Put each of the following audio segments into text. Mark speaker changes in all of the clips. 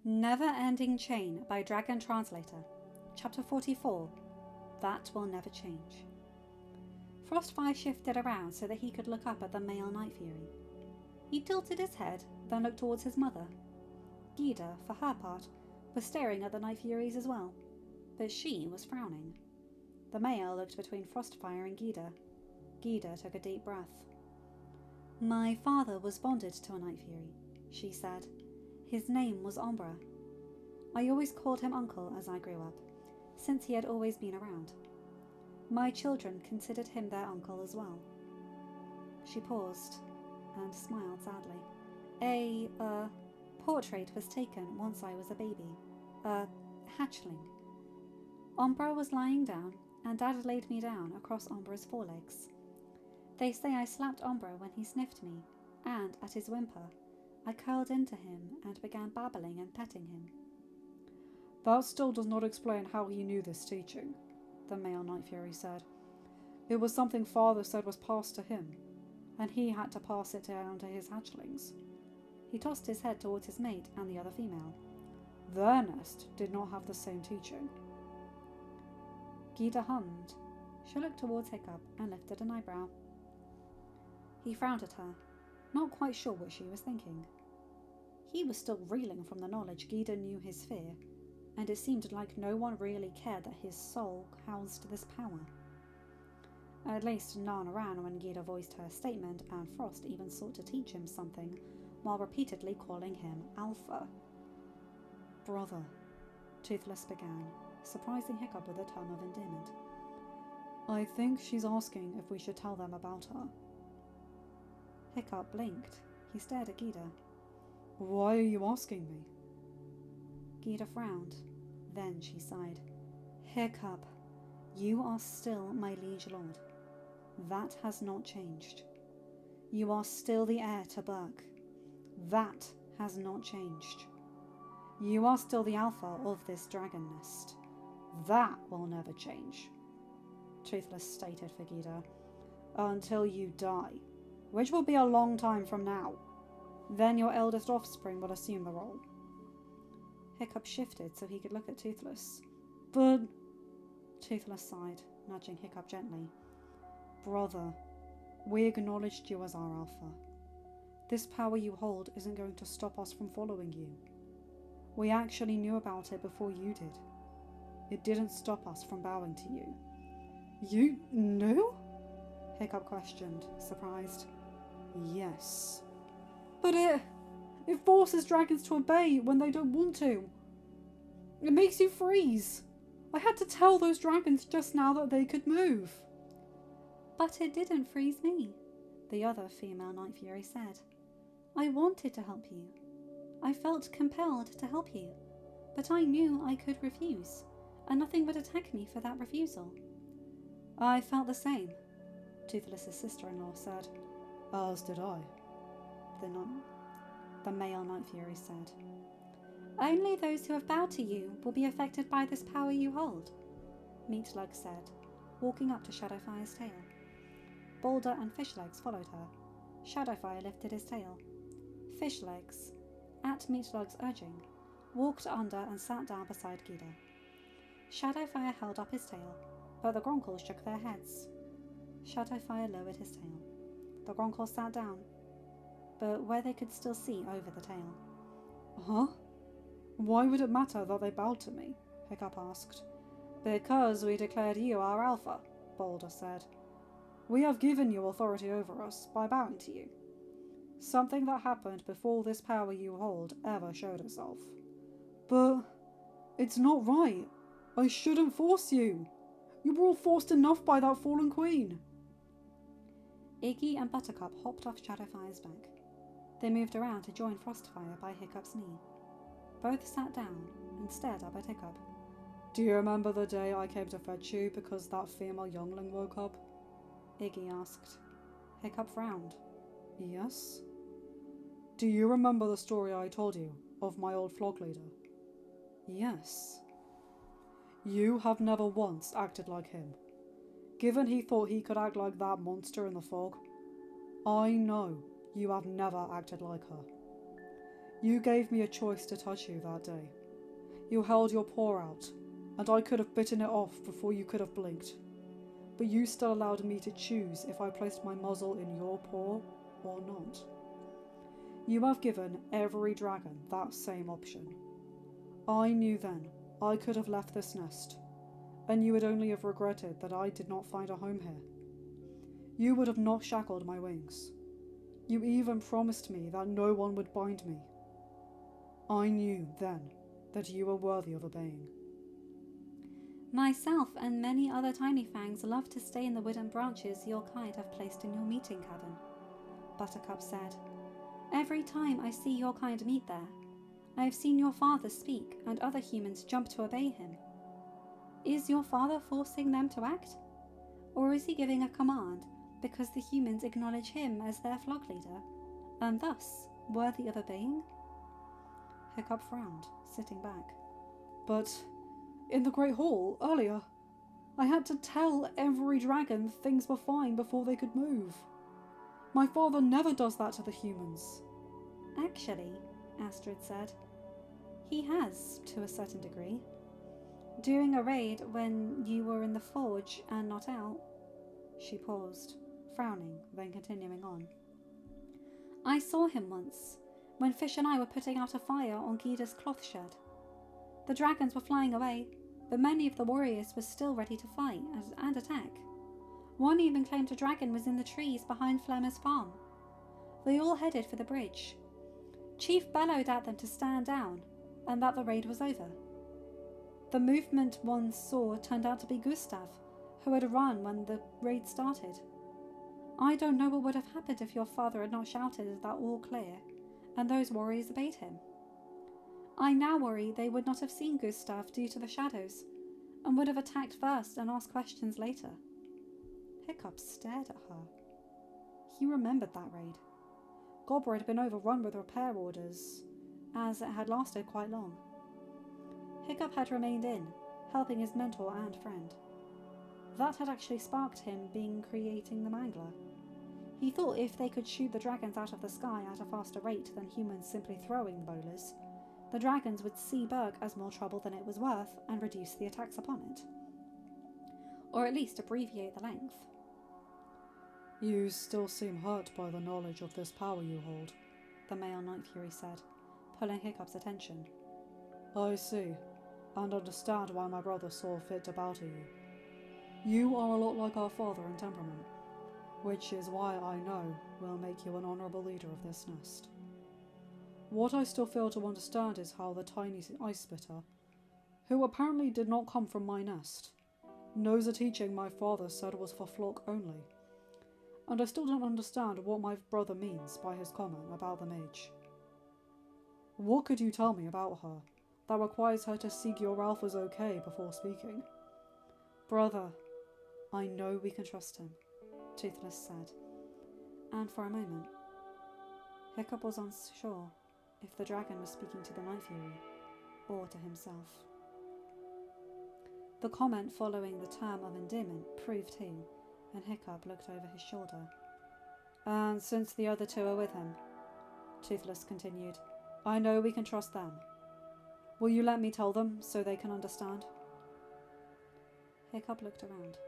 Speaker 1: Neverending Chain by Dragon Translator, Chapter 44. That Will Never Change. Frostfire shifted around so that he could look up at the male Night Fury. He tilted his head, then looked towards his mother. Gyda, for her part, was staring at the Night Furies as well, but she was frowning. The male looked between Frostfire and Gyda. Gyda took a deep breath. "My father was bonded to a Night Fury," she said. "His name was Ombra. I always called him Uncle as I grew up, since he had always been around. My children considered him their uncle as well." She paused and smiled sadly. A portrait was taken once I was a baby, a hatchling. Ombra was lying down, and Dad laid me down across Ombra's forelegs. They say I slapped Ombra when he sniffed me, and at his whimper, I curled into him and began babbling and petting him.
Speaker 2: "That still does not explain how he knew this teaching," the male Night Fury said. "It was something Father said was passed to him, and he had to pass it down to his hatchlings."
Speaker 1: He tossed his head towards his mate and the other female.
Speaker 2: "Their nest did not have the same teaching."
Speaker 1: Gyda hummed. She looked towards Hiccup and lifted an eyebrow. He frowned at her, not quite sure what she was thinking. He was still reeling from the knowledge Gyda knew his fear, and it seemed like no one really cared that his soul housed this power. At least none around when Gyda voiced her statement, and Frost even sought to teach him something while repeatedly calling him Alpha.
Speaker 2: "Brother,"
Speaker 1: Toothless began, surprising Hiccup with a term of endearment.
Speaker 2: "I think she's asking if we should tell them about her."
Speaker 1: Hiccup blinked. He stared at Gyda.
Speaker 2: "Why are you asking me?"
Speaker 1: Gyda frowned. Then she sighed. "Hiccup, you are still my liege lord. That has not changed. You are still the heir to Burke. That has not changed. You are still the alpha of this dragon nest. That will never change," Toothless stated for Gyda. "Until you die, which will be a long time from now. Then your eldest offspring will assume the role." Hiccup shifted so he could look at Toothless. "But..." Toothless sighed, nudging Hiccup gently. "Brother, we acknowledged you as our alpha. This power you hold isn't going to stop us from following you. We actually knew about it before you did. It didn't stop us from bowing to you."
Speaker 2: "You knew?"
Speaker 1: Hiccup questioned, surprised.
Speaker 2: "Yes."
Speaker 1: "But it forces dragons to obey when they don't want to. It makes you freeze. I had to tell those dragons just now that they could move." "But it didn't freeze me," the other female Night Fury said. "I wanted to help you. I felt compelled to help you, but I knew I could refuse, and nothing would attack me for that refusal." "I felt the same," Toothless's sister-in-law said.
Speaker 2: "As did I,"
Speaker 1: the male Night Fury said. "Only those who have bowed to you will be affected by this power you hold," Meatlug said, walking up to Shadowfire's tail. Boulder and Fishlegs followed her. Shadowfire lifted his tail. Fishlegs, at Meatlug's urging, walked under and sat down beside Gyda. Shadowfire held up his tail, but the Gronkles shook their heads. Shadowfire lowered his tail. The Gronkles sat down, but where they could still see over the tail.
Speaker 2: "Huh? Why would it matter that they bowed to me?" Hiccup asked.
Speaker 1: "Because we declared you our alpha," Boulder said. "We have given you authority over us by bowing to you. Something that happened before this power you hold ever showed itself."
Speaker 2: "But it's not right. I shouldn't force you. You were all forced enough by that fallen queen."
Speaker 1: Iggy and Buttercup hopped off Shadowfire's back. They moved around to join Frostfire by Hiccup's knee. Both sat down and stared up at Hiccup.
Speaker 2: "Do you remember the day I came to fetch you because that female youngling woke up?"
Speaker 1: Iggy asked. Hiccup frowned.
Speaker 2: "Yes." "Do you remember the story I told you of my old flock leader?"
Speaker 1: "Yes."
Speaker 2: "You have never once acted like him. Given he thought he could act like that monster in the fog, I know you have never acted like her. You gave me a choice to touch you that day. You held your paw out, and I could have bitten it off before you could have blinked. But you still allowed me to choose if I placed my muzzle in your paw or not. You have given every dragon that same option. I knew then I could have left this nest, and you would only have regretted that I did not find a home here. You would have not shackled my wings. You even promised me that no one would bind me. I knew then that you were worthy of obeying.
Speaker 1: Myself and many other tiny fangs love to stay in the wooden branches your kind have placed in your meeting cabin, Buttercup said. Every time I see your kind meet there, I have seen your father speak and other humans jump to obey him. Is your father forcing them to act? Or is he giving a command because the humans acknowledge him as their flock leader, and thus worthy of obeying? Hiccup frowned, sitting back.
Speaker 2: But in the Great Hall, earlier, I had to tell every dragon things were fine before they could move. My father never does that to the humans.
Speaker 1: Actually, Astrid said, he has, to a certain degree. During a raid when you were in the forge and not out. She paused, frowning, then continuing on. I saw him once, when Fish and I were putting out a fire on Gida's cloth shed. The dragons were flying away, but many of the warriors were still ready to fight and attack. One even claimed a dragon was in the trees behind Flemmer's farm. They all headed for the bridge. Chief bellowed at them to stand down, and that the raid was over. The movement one saw turned out to be Gustav, who had run when the raid started. I don't know what would have happened if your father had not shouted that all clear, and those warriors obeyed him. I now worry they would not have seen Gustav due to the shadows, and would have attacked first and asked questions later. Hiccup stared at her. He remembered that raid. Gobber had been overrun with repair orders, as it had lasted quite long. Hiccup had remained in, helping his mentor and friend. That had actually sparked him creating the mangler. He thought if they could shoot the dragons out of the sky at a faster rate than humans simply throwing bowlers, the dragons would see Berg as more trouble than it was worth and reduce the attacks upon it. Or at least abbreviate the length.
Speaker 2: You still seem hurt by the knowledge of this power you hold,
Speaker 1: the male Night Fury said, pulling Hiccup's attention.
Speaker 2: I see, and understand why my brother saw fit to bow to you. You are a lot like our father in temperament, which is why I know will make you an honourable leader of this nest. What I still fail to understand is how the tiny ice spitter, who apparently did not come from my nest, knows a teaching my father said was for flock only. And I still don't understand what my brother means by his comment about the mage. What could you tell me about her that requires her to seek your Alpha's okay before speaking?
Speaker 1: Brother, I know we can trust him, Toothless said. And for a moment, Hiccup was unsure if the dragon was speaking to the Night Fury or to himself. The comment following the term of endearment proved who, and Hiccup looked over his shoulder. And since the other two are with him, Toothless continued, I know we can trust them. Will you let me tell them so they can understand? Hiccup looked around,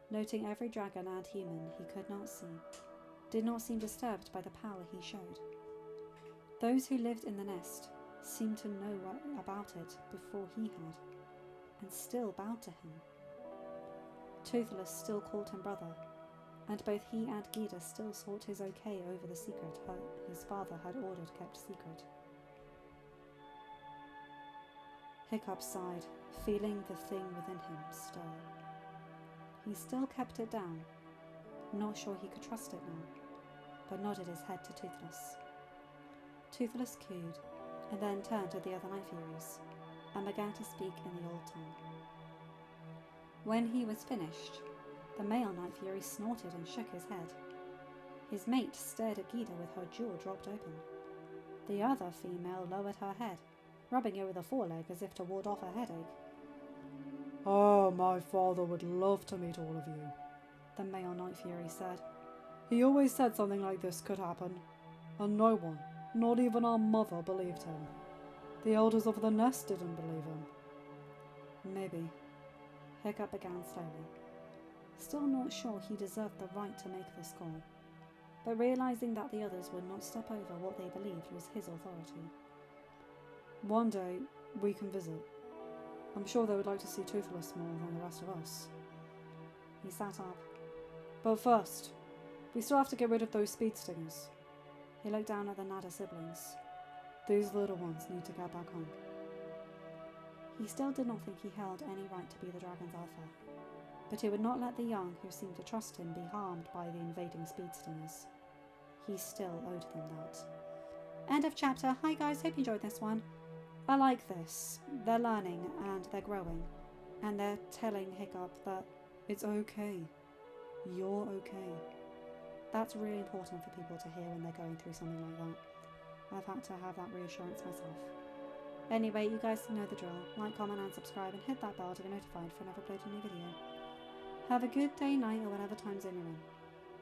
Speaker 1: noting every dragon and human he could not see, did not seem disturbed by the power he showed. Those who lived in the nest seemed to know about it before he had, and still bowed to him. Toothless still called him brother, and both he and Gida still sought his okay over the secret his father had ordered kept secret. Hiccup sighed, feeling the thing within him stir. He still kept it down, not sure he could trust it now, but nodded his head to Toothless. Toothless cooed, and then turned to the other Night Furies, and began to speak in the old tongue. When he was finished, the male Night Fury snorted and shook his head. His mate stared at Gida with her jaw dropped open. The other female lowered her head, rubbing it with a foreleg as if to ward off a headache.
Speaker 2: Oh, my father would love to meet all of you,
Speaker 1: the male Night Fury said.
Speaker 2: He always said something like this could happen, and no one, Not even our mother believed him. The elders of the nest didn't believe him. Maybe. Hiccup began slowly, still not sure he deserved the right to make this call, but realising that the others would not step over what they believed was his authority. One day, we can visit. I'm sure they would like to see Toothless more than the rest of us. He sat up. But first, we still have to get rid of those speed stingers. He looked down at the Nada siblings. These little ones need to get back home. He still did not think he held any right to be the dragon's alpha, but he would not let the young who seemed to trust him be harmed by the invading speed stingers. He still owed them that. End of chapter. Hi guys, hope you enjoyed this one. I like this. They're learning and they're growing, and they're telling Hiccup that it's okay. You're okay. That's really important for people to hear when they're going through something like that. I've had to have that reassurance myself. Anyway, you guys know the drill. Like, comment and subscribe and hit that bell to be notified for whenever I upload a new video. Have a good day, night or whatever time zone you're in.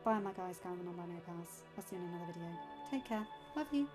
Speaker 2: Bye my guys, gals and non-binary pals. I'll see you in another video. Take care. Love you.